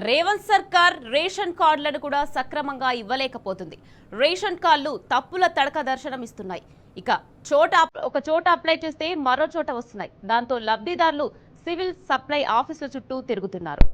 రేవంత్ సర్కార్ రేషన్ కార్డులను కూడా సక్రమంగా ఇవ్వలేకపోతుంది. రేషన్ కార్డులు తప్పుల తడక దర్శనం ఇస్తున్నాయి. ఇక ఒక చోట అప్లై చేస్తే మరో చోట వస్తున్నాయి. దాంతో లబ్ధిదారులు సివిల్ సప్లై ఆఫీసుల చుట్టూ తిరుగుతున్నారు.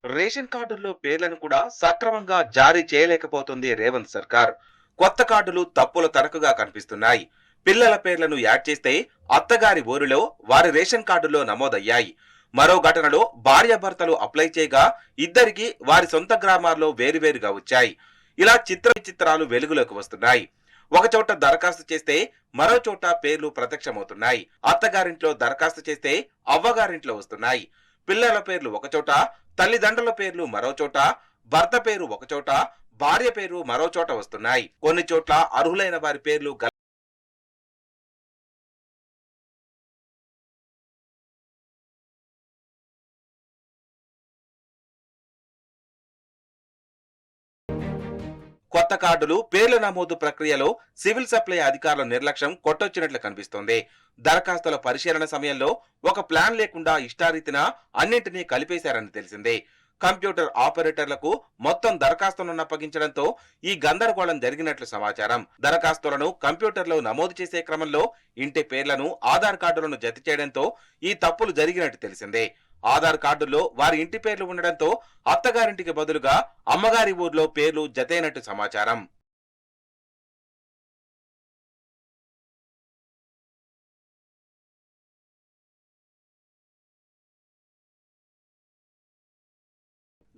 రేషన్ కార్డుల్లో పేర్లను కూడా సక్రమంగా జారీ చేయలేకపోతుంది రేవంత్ సర్కార్. కొత్త కార్డులు తప్పుల తడకగా కనిపిస్తున్నాయి. పిల్లల పేర్లను యాడ్ చేస్తే అత్తగారి ఊరిలో వారి రేషన్ కార్డులో నమోదయ్యాయి. మరో ఘటనలో భార్యాభర్తలు అప్లై చేయగా ఇద్దరికి వారి సొంత గ్రామాల్లో వేరువేరుగా వచ్చాయి. ఇలా చిత్రాలు వెలుగులోకి వస్తున్నాయి. ఒక చోట దరఖాస్తు చేస్తే మరో చోట పేర్లు ప్రత్యక్షమవుతున్నాయి. అత్తగారింట్లో దరఖాస్తు చేస్తే అవ్వగారింట్లో వస్తున్నాయి. పిల్లల పేర్లు ఒకచోట, తల్లిదండ్రుల పేర్లు మరో చోట, భర్త పేరు ఒకచోట, భార్య పేరు మరో చోట వస్తున్నాయి. కొన్ని చోట్ల అర్హులైన వారి పేర్లు కొత్త కార్డులు పేర్ల నమోదు ప్రక్రియలో సివిల్ సప్లై అధికారుల నిర్లక్ష్యం కొట్టొచ్చినట్లు కనిపిస్తోంది. దరఖాస్తుల పరిశీలన సమయంలో ఒక ప్లాన్ లేకుండా ఇష్టారీతిన అన్నింటినీ కలిపేశారని తెలిసిందే. కంప్యూటర్ ఆపరేటర్లకు మొత్తం దరఖాస్తులను అప్పగించడంతో ఈ గందరగోళం జరిగినట్లు సమాచారం. దరఖాస్తులను కంప్యూటర్లో నమోదు చేసే క్రమంలో ఇంటి పేర్లను ఆధార్ కార్డులను జత చేయడంతో ఈ తప్పులు జరిగినట్టు తెలిసిందే. ఆధార్ కార్డుల్లో వారి ఇంటి పేర్లు ఉండడంతో అత్తగారింటికి బదులుగా అమ్మగారి ఊర్లో పేర్లు జతైనట్టు సమాచారం.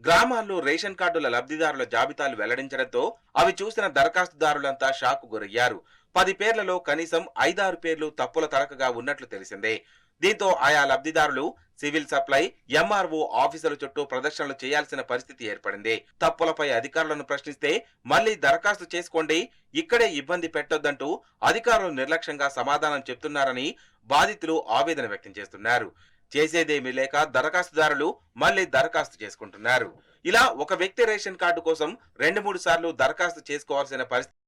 గ్రామాల్లో రేషన్ కార్డుల లబ్ధిదారుల జాబితాలు వెల్లడించడంతో అవి చూసిన దరఖాస్తుదారులంతా షాక్ గురయ్యారు. 10 పేర్లలో కనీసం 5-6 పేర్లు తప్పుల తడకగా ఉన్నట్లు తెలిసిందే. దీంతో ఆయా లబ్ధిదారులు సివిల్ సప్లై, ఎంఆర్ఓ ఆఫీసుల చుట్టూ ప్రదర్శనలు చేయాల్సిన పరిస్థితి ఏర్పడింది. తప్పులపై అధికారులను ప్రశ్నిస్తే మళ్లీ దరఖాస్తు చేసుకోండి, ఇక్కడే ఇబ్బంది పెట్టొద్దంటూ అధికారులు నిర్లక్ష్యంగా సమాధానం చెప్తున్నారని బాధితులు ఆవేదన వ్యక్తం చేస్తున్నారు. చేసేదేమీ లేక దరఖాస్తుదారులు మళ్లీ దరఖాస్తు చేసుకుంటున్నారు. ఇలా ఒక వ్యక్తి రేషన్ కార్డు కోసం 2-3 సార్లు దరఖాస్తు చేసుకోవాల్సిన పరిస్థితి.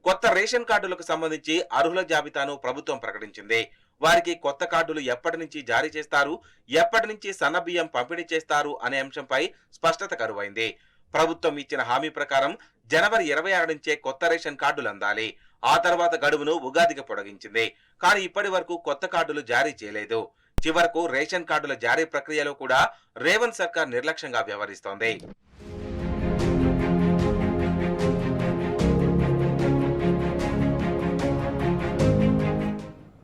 కొత్త రేషన్ కార్డులకు సంబంధించి అర్హుల జాబితాను ప్రభుత్వం ప్రకటించింది. వారికి కొత్త కార్డులు ఎప్పటి నుంచి జారీ చేస్తారు, ఎప్పటి నుంచి సన్నబియ్యం పంపిణీ చేస్తారు అనే అంశంపై స్పష్టత కరువైంది. ప్రభుత్వం ఇచ్చిన హామీ ప్రకారం జనవరి 26 నుంచే కొత్త రేషన్ కార్డులు అందాలి. ఆ తర్వాత గడువును ఉగాదికి పొడిగించింది. కానీ ఇప్పటి వరకు కొత్త కార్డులు జారీ చేయలేదు. చివరకు రేషన్ కార్డుల జారీ ప్రక్రియలో కూడా రేవంత్ సర్కార్ నిర్లక్ష్యంగా వ్యవహరిస్తోంది.